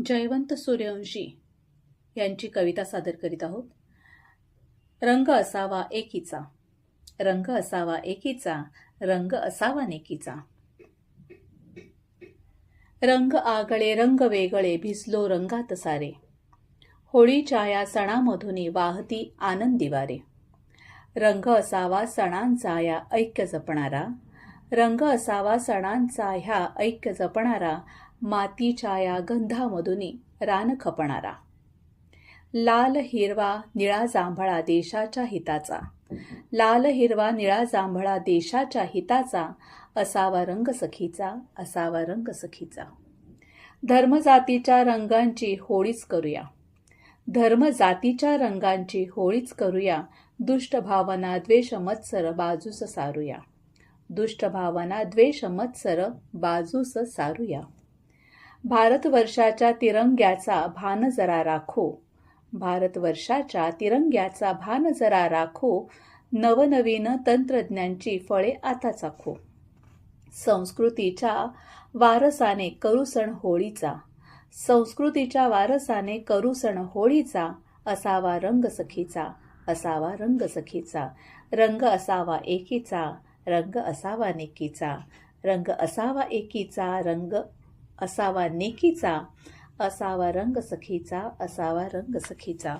जयवंत सूर्यवंशी यांची कविता सादर करीत आहोत. रंग असावा एकीचा, रंग असावा एकीचा, रंग असावा नेकीचा. रंग आगळे रंग वेगळे भिजलो रंगात सारे, होळीच्या या सणामधुनी वाहती आनंदी वारे. रंग असावा सणांचा या ऐक्य जपणारा, रंग असावा सणांचा ह्या ऐक्य जपणारा, मातीच्या या गंधामधुनी रान खपणारा. लाल हिरवा निळा जांभळा देशाच्या हिताचा, लाल हिरवा निळा जांभळा देशाच्या हिताचा, असावा रंग सखीचा, असावा रंग सखीचा. धर्मजातीच्या रंगांची होळीच करूया, धर्मजातीच्या रंगांची होळीच करूया, दुष्ट भावना द्वेष मत्सर बाजूस सारूया, दुष्ट भावना द्वेष मत्सर बाजूस सारूया. भारतवर्षाच्या तिरंग्याचा भान जरा राखो, भारतवर्षाच्या तिरंग्याचा भान जरा राखो, नवनवीन तंत्रज्ञांची फळे आता चाखो. संस्कृतीच्या वारसाने करू सण होळीचा, संस्कृतीच्या वारसाने करू सण होळीचा, असावा रंग सखीचा, असावा रंग सखीचा. रंग असावा एकीचा, रंग असावा नेकीचा, रंग असावा एकीचा, रंग असावा नेकीचा, असावा रंग सखीचा, असावा रंग सखीचा.